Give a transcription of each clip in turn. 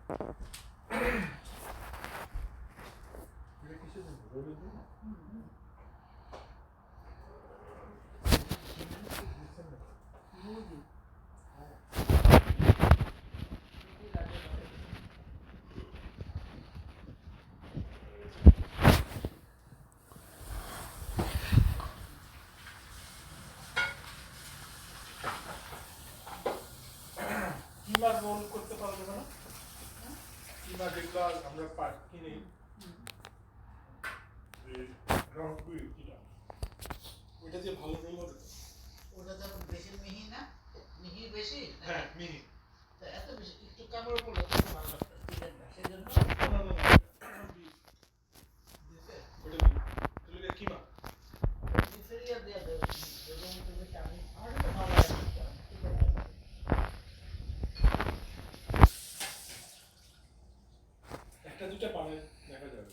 কিমা role করতে পারবো না, কিমা যেগুলো আমরা কিনি ওইটা যে ভালো রোল হবে, ওটা তো বেশি মিহি না, মিহি বেশি, হ্যাঁ মিহি, এত বেশি একটু কামড় পড়লে ভালো লাগবে, সেই জন্য কিমা দিয়ে দেবে। একটা দুটা পারে দেখা যাবে,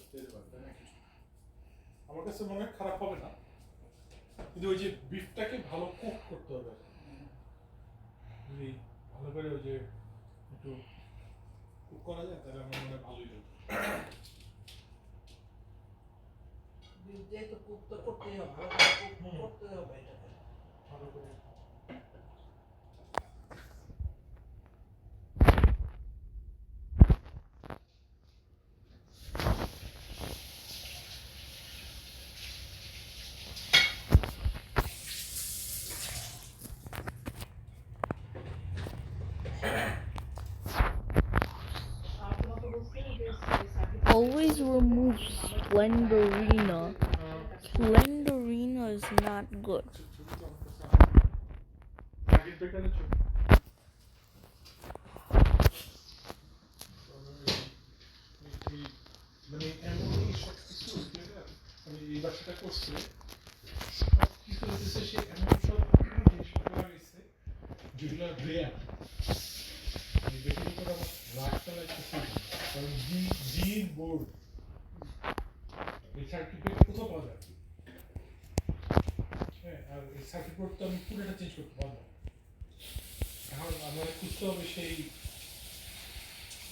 আমার কাছে মনে হয় খারাপ হবে না, কিন্তু ওই যে বিফটাকে ভালো কুক করতে হবে, যদি ভালো করে ওই যে একটু কুক করা যায় তাহলে আমার মনে হয় ভালোই হবে। যেহেতু কুক তো করতেই হবে, কুক করতে হবে এটাকে ভালো করে। Always remove Splendorina. Splendorina is not good. মানে এমনই সব কিছু আমি এই বাসাটা করছি, সব কিছু হচ্ছে সে এমন সব জিনিসপত্র লাগাইছে যেগুলো রেয়ার, আমি দেখি করে আমার রাগটা লাগতেছে, কারণ জিন বোর্ড এই সার্কিট কোথাও পাওয়া যায়, হ্যাঁ, আর এই সার্কিট বোর্ডটা আমি পুরোটা চেঞ্জ করতে পারবো, এখন আমার খুঁজতে হবে সেই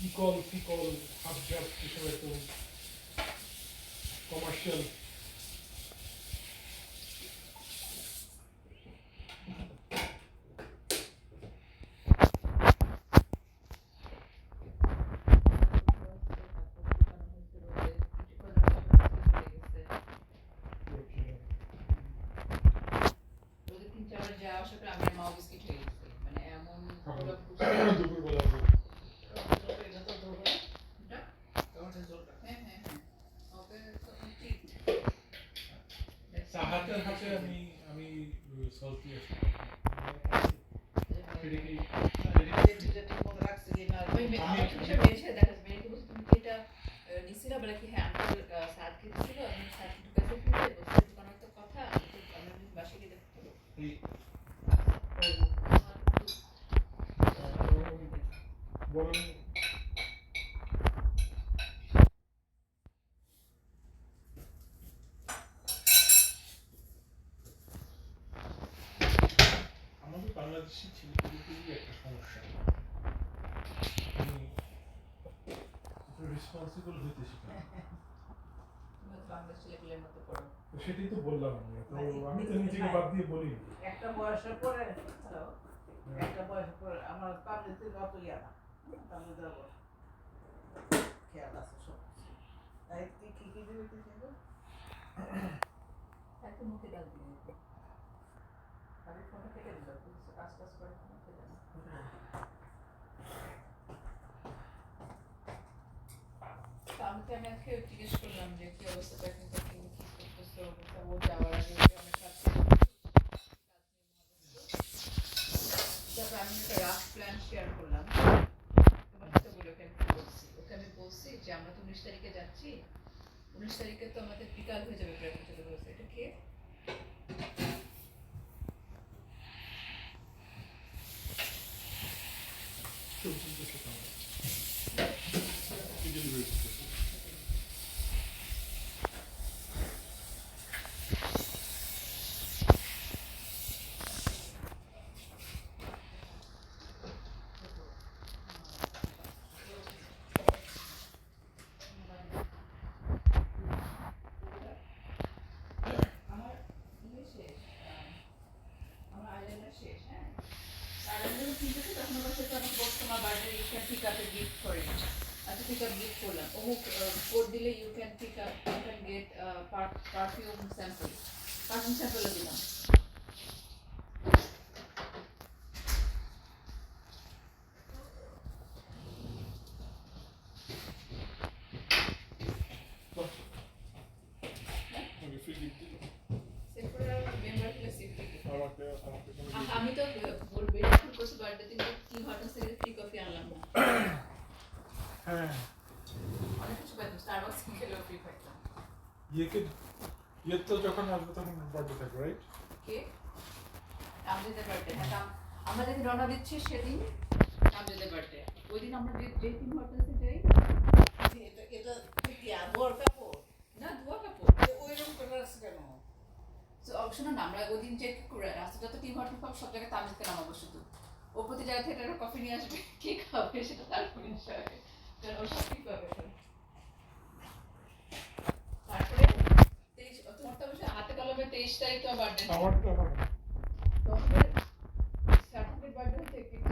ইকল ফিকল হাফ জাপ হিসেবে একটু কমার্শিয়াল দুপুরবেলা হাতে হাতে আমি সলতি আছি বরং আমাদের বাংলাদেশি ছেলেগুলোরই একটা সমস্যা, রেসপন্সিবল হইতে শিখে, সেটাই তো বললাম আমি তো নিজেকে বাদ দিয়ে বলি একটা বয়সের পরে একটা বয়সের পরে আমার পাবলিতে অত ইয়া না, আমি দেবো খেয়াল আছে সব কিছু, তাই কি কি দিবে কি দেবো এত মুখে ডাল দিয়ে আমি ফোনে কেটে দিলাম, কাজ কাজ করে ফোনে কেটে দিলাম। আমি তো আমি আজকে জিজ্ঞেস করলাম যে কি অবস্থা, প্যাকিং প্যাকিং কি করতেছো, ও যাওয়ার আগে অনেক কাজ তারপর আমি একটা রাফ প্ল্যান শেয়ার করলাম তোমার সাথে, বলে ওকে আমি বলছি যে আমরা তো 19 তারিখে যাচ্ছি, 19 তারিখে তো আমাদের বিকাল হয়ে যাবে প্রায়, চলে বলছে এটা কে কিনতেছে তখন আমার সাথে আমাকে বলছে তোমার birthday you can pick up a gift for it. আচ্ছা পিক আপ গিফট করলাম, অমুক কোড দিলে you can pick up, you can get perfume sample, perfume স্যাম্পলও দিলাম। আমি ফ্রি গিফট দিল সেপ্টোরা মেম্বার প্লাস সিফটি। আমাকে কোনো gift আমি তো বলবো এখন করছি বার্থডে দিন কি হঠাৎ থেকে ফ্রি কফি আনলাম না। হ্যাঁ অনেক কিছু পাইতাম, স্টারবাকস খেলেও ফ্রি পাইতাম। ইয়ে তো যখন আসবে তখন বার্থডে থাকবে রাইট কে আমজাদের বার্থডে? হ্যাঁ আমরা যেদিন রওনা দিচ্ছি সেদিন আমজাদের বার্থডে। ওই দিন আমরা যে তিন হোটেলসে যাই, এটা কি আবহাওয়ার কাপড় না ধোয়া কাপড়। ওইরকম করে আছে কেন? তো শোনো না, আমরা ওই দিন চেক করে রাস্তা যত টিম হোটেল পাবো সব জায়গায় তামিলকে নামাবো শুধু। ও প্রতি জায়গা থেকে একটা কফি নিয়ে আসবে, কে খাবে সেটা তার বিষয়, কারণ ও সব ঠিক পাবে। তারপরে 23 তোমার তো অবশ্যই হাতে কলমে 23 তারিখ তো বার্থডে। আমারটা হবে না তোমাদের সার্টিফিকেট বার্থডে হচ্ছে 31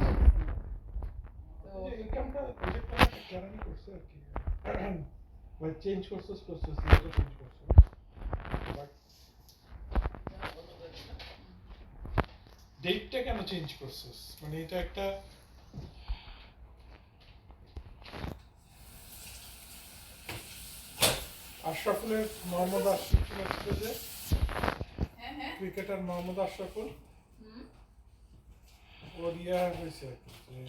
তো এই কামটা প্রজেক্টটা ক্যারানি করছে আর কি ওই চেঞ্জ করছে প্রসেস এটা চেঞ্জ করছে বাট ডেটটা কেন চেঞ্জ করছিস মানে এটা একটা আশরাফুলের মোহাম্মদ আশরাফুল আছে যে হ্যাঁ হ্যাঁ ক্রিকেটার মোহাম্মদ আশরাফুল হুম ওর ইয়া হয়েছে আর কি যে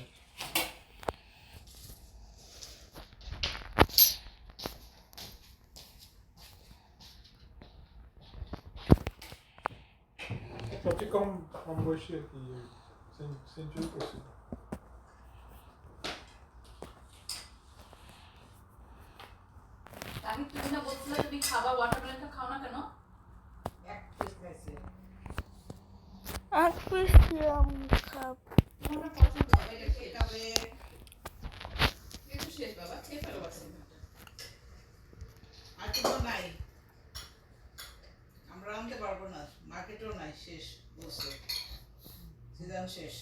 সবচেয়ে কম বয়সী আর কি সেঞ্চুরি করছিল আমি তুমি না বলছিলে তুমি খাবা ওয়াটারমেলনটা খাও না কেন? এক পিস খাইছে At first, cup. তোমার পছন্দ হবে এটা খেয়ে তবে একটু শেষ বাবা খেয়ে ফেলো আছে। আর কোনো নাই, আমরা আনতে পারবো না, মার্কেটেও নাই, শেষ বলছে সিজন শেষ।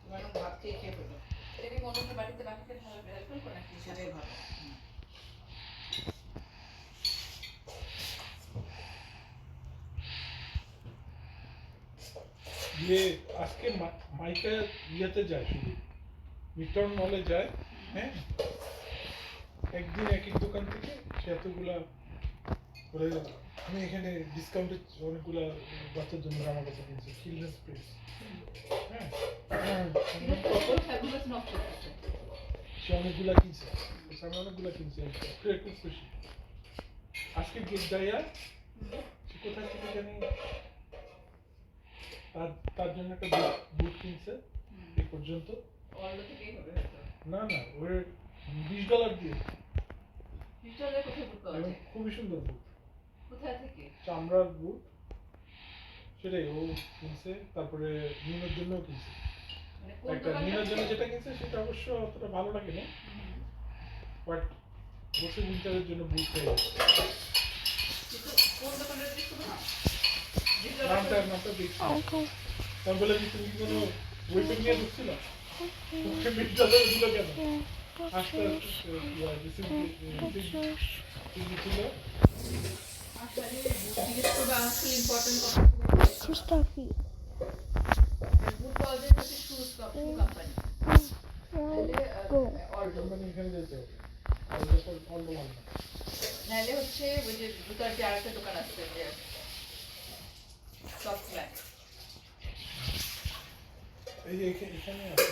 তোমার ভাত খেয়ে খেয়ে ফেলো, এটাকে মন্ডলের বাড়িতে বাকিতে ভালো হেল্প করবো নাকি? সেটাই ভালো। ইয়ে আজকে মাইকা ইয়েতে যায় শুধু মিটন মলে যায় হ্যাঁ একদিন এক এক দোকান থেকে সে এতগুলা করে আমি এখানে ডিসকাউন্টে অনেকগুলা বাচ্চার জন্য আমার কাছে কিনছি চিলড্রেন্স প্লেস হ্যাঁ ফ্যাবুলাস নক করতেছে। সে অনেকগুলা কিনছে আমি অনেকগুলা কিনছি একটু খুশি আজকে গেট যাইয়া সে কোথায় থেকে জানি তার জন্য একটা বুট কিনছে এই পর্যন্ত অল্প থেকেই হবে হয়তো। না ওর $20 দিয়ে বিশালের কোথায় বুক পাওয়া এবং যায়? খুবই সুন্দর বুট কোথায় থেকে? চামড়ার বুট সেটাই ও কিনছে তারপরে নিমের জন্যও কিনছে মানে কোন একটা দোকানটা নিমের জন্য থেকে? যেটা কিনছে সেটা অবশ্য অতটা ভালো লাগে না বাট বসে উইন্টারের জন্য বুট পেয়ে গেছে কিন্তু কোন দোকানটা থেকে শুনো না? নামটা দেখছি Okay. তার বলে যে তুমি কি কোনো ওয়েটিং নিয়ে ঢুকছিল ওকে $20 দিল কেন আস্তে আস্তে ছিল আসলে জিজ্ঞেস করবো আসলে ইম্পর্টেন্ট কথা। Christophe. বুক পাওয়া যায় হচ্ছে শুজ কোম্পানি। Go. কোম্পানি এখানে যেতে হবে আর যখন অন্য ভালো না নাহলে হচ্ছে ওই যে জুতার যে আরেকটা দোকান আছে যে সফট ফ্ল্যাট। এই যে এখানে আছে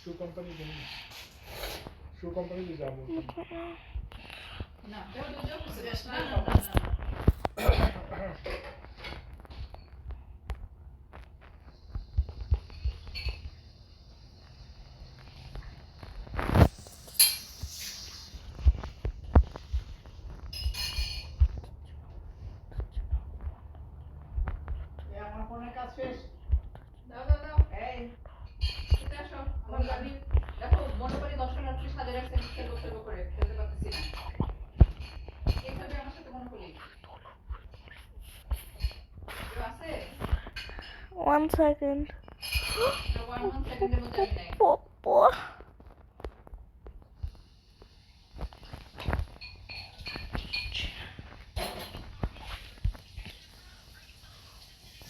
শু কোম্পানি জানি শু কোম্পানিতে যাবো না যাও যাও না, না না, এই আমার ফোনের কাজ শেষ। দাও দাও দাও এই এটা সব আমার গাড়ি দেখো মনোপালি দর্শনার্থী সাজে রাখছে সেগো করে ফেলতে পারতেছি না। কে খাবে আমার সাথে মনোপালি? 1 second. 1 সেকেন্ডের মধ্যে আমি নাই Papa.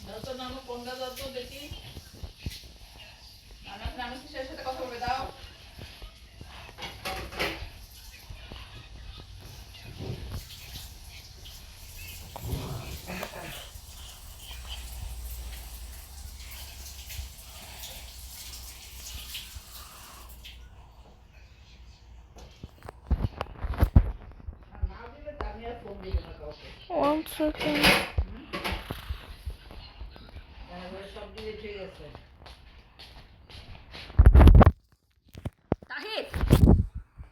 দাও তো নানু কোনটা দাও তো দেখি নানু নানু কিসের সাথে কথা বলবে দাও আর না দিলে তো আমি আর ফোন দিব না কাউকে 1 second. সব ডিলিট হয়ে গেছে